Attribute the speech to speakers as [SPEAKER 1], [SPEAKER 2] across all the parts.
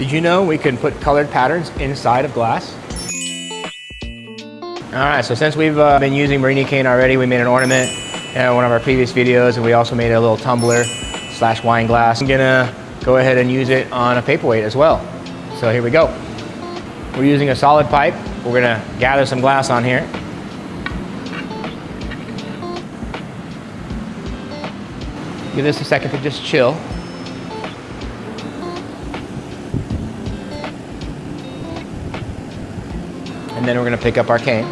[SPEAKER 1] Did you know we can put colored patterns inside of glass? All right, so since we've been using Murrini cane already, we made an ornament in one of our previous videos, and we also made a little tumbler / wine glass. I'm gonna go ahead and use it on a paperweight as well. So here we go. We're using a solid pipe. We're gonna gather some glass on here. Give this a second to just chill. And then we're gonna pick up our cane.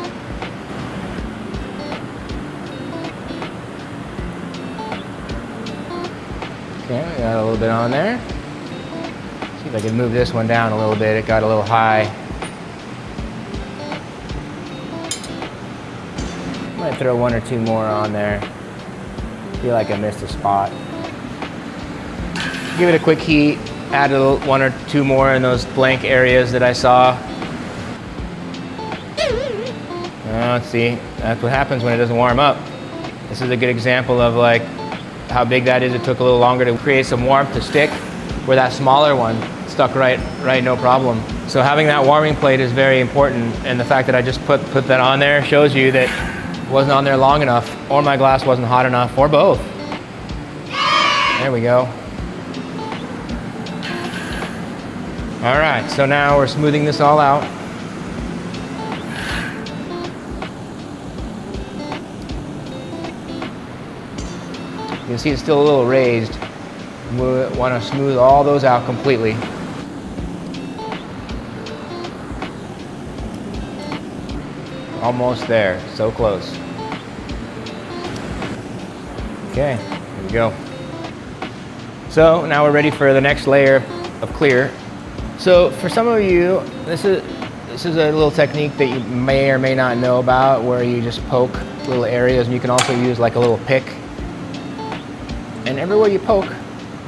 [SPEAKER 1] Okay, we got a little bit on there. See if I can move this one down a little bit. It got a little high. Might throw one or two more on there. Feel like I missed a spot. Give it a quick heat. Add one or two more in those blank areas that I saw. Let's see, that's what happens when it doesn't warm up. This is a good example of like how big that is. It took a little longer to create some warmth to stick, where that smaller one stuck right, no problem. So having that warming plate is very important, and the fact that I just put that on there shows you that it wasn't on there long enough, or my glass wasn't hot enough, or both. There we go. All right, so now we're smoothing this all out. You can see it's still a little raised. We want to smooth all those out completely. Almost there, so close. Okay, here we go. So now we're ready for the next layer of clear. So for some of you, this is a little technique that you may or may not know about, where you just poke little areas, and you can also use like a little pick. And everywhere you poke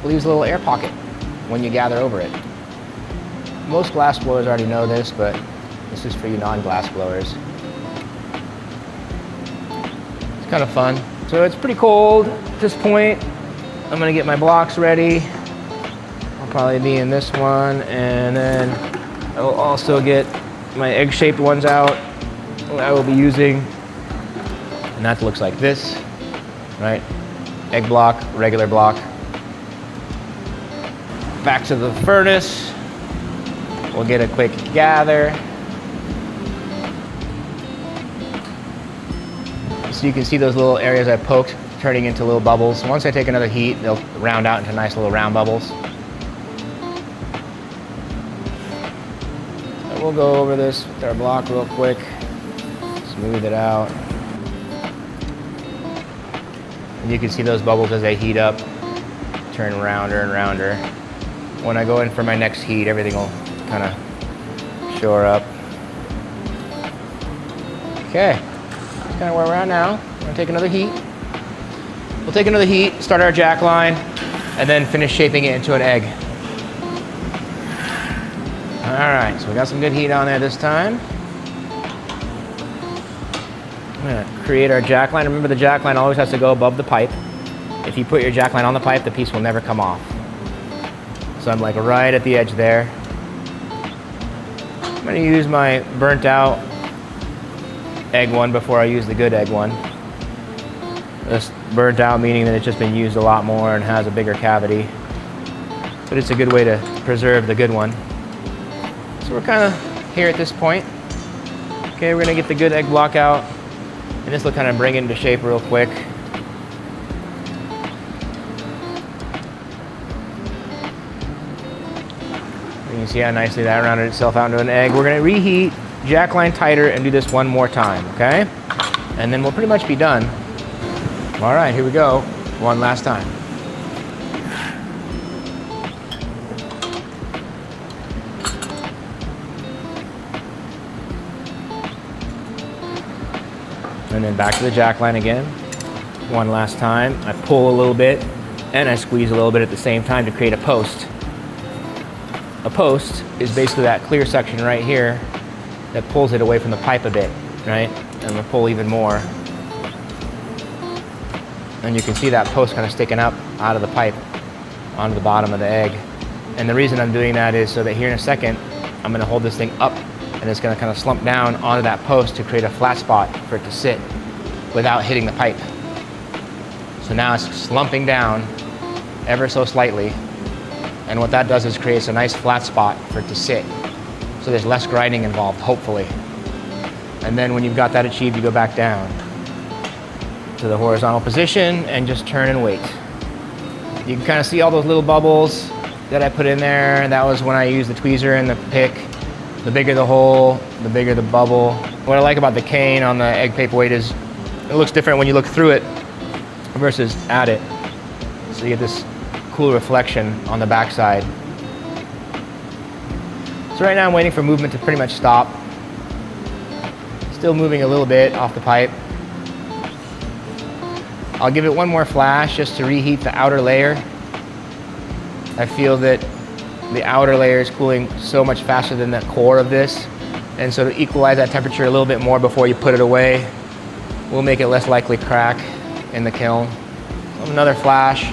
[SPEAKER 1] leaves a little air pocket when you gather over it. Most glass blowers already know this, but this is for you non-glass blowers. It's kind of fun. So it's pretty cold at this point. I'm gonna get my blocks ready. I'll probably be in this one, and then I will also get my egg-shaped ones out that I will be using. And that looks like this, right? Egg block, regular block. Back to the furnace. We'll get a quick gather. So you can see those little areas I poked turning into little bubbles. Once I take another heat, they'll round out into nice little round bubbles. So we'll go over this with our block real quick. Smooth it out. You can see those bubbles as they heat up, turn rounder and rounder. When I go in for my next heat, everything will kind of shore up. Okay, that's kind of where we're at now. We're gonna take another heat. We'll take another heat, start our jack line, and then finish shaping it into an egg. All right, so we got some good heat on there this time. I'm gonna create our jack line. Remember, the jack line always has to go above the pipe. If you put your jack line on the pipe, the piece will never come off. So I'm like right at the edge there. I'm gonna use my burnt out egg one before I use the good egg one. This burnt out meaning that it's just been used a lot more and has a bigger cavity. But it's a good way to preserve the good one. So we're kind of here at this point. Okay, we're gonna get the good egg block out. And this will kind of bring it into shape real quick. You can see how nicely that rounded itself out into an egg. We're gonna reheat, jack line tighter, and do this one more time, okay? And then we'll pretty much be done. All right, here we go. One last time. And then back to the jack line again. One last time. I pull a little bit and I squeeze a little bit at the same time to create a post. A post is basically that clear section right here that pulls it away from the pipe a bit, right? And we'll pull even more. And you can see that post kind of sticking up out of the pipe onto the bottom of the egg. And the reason I'm doing that is so that here in a second, I'm gonna hold this thing up and it's gonna kind of slump down onto that post to create a flat spot for it to sit without hitting the pipe. So now it's slumping down ever so slightly. And what that does is creates a nice flat spot for it to sit. So there's less grinding involved, hopefully. And then when you've got that achieved, you go back down to the horizontal position and just turn and wait. You can kind of see all those little bubbles that I put in there. That was when I used the tweezer and the pick. The bigger the hole, the bigger the bubble. What I like about the cane on the egg paperweight is it looks different when you look through it versus at it. So you get this cool reflection on the backside. So right now I'm waiting for movement to pretty much stop. Still moving a little bit off the pipe. I'll give it one more flash just to reheat the outer layer. I feel that the outer layer is cooling so much faster than the core of this. And so to equalize that temperature a little bit more before you put it away, will make it less likely crack in the kiln. Another flash.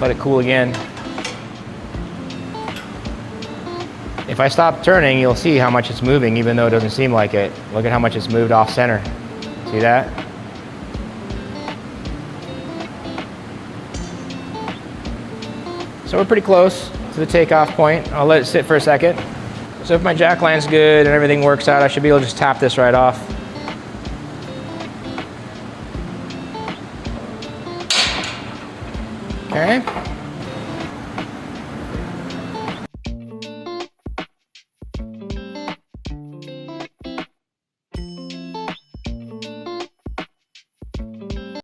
[SPEAKER 1] Let it cool again. If I stop turning, you'll see how much it's moving, even though it doesn't seem like it. Look at how much it's moved off center. See that? So we're pretty close to the takeoff point. I'll let it sit for a second. So if my jack lands good and everything works out, I should be able to just tap this right off. Okay.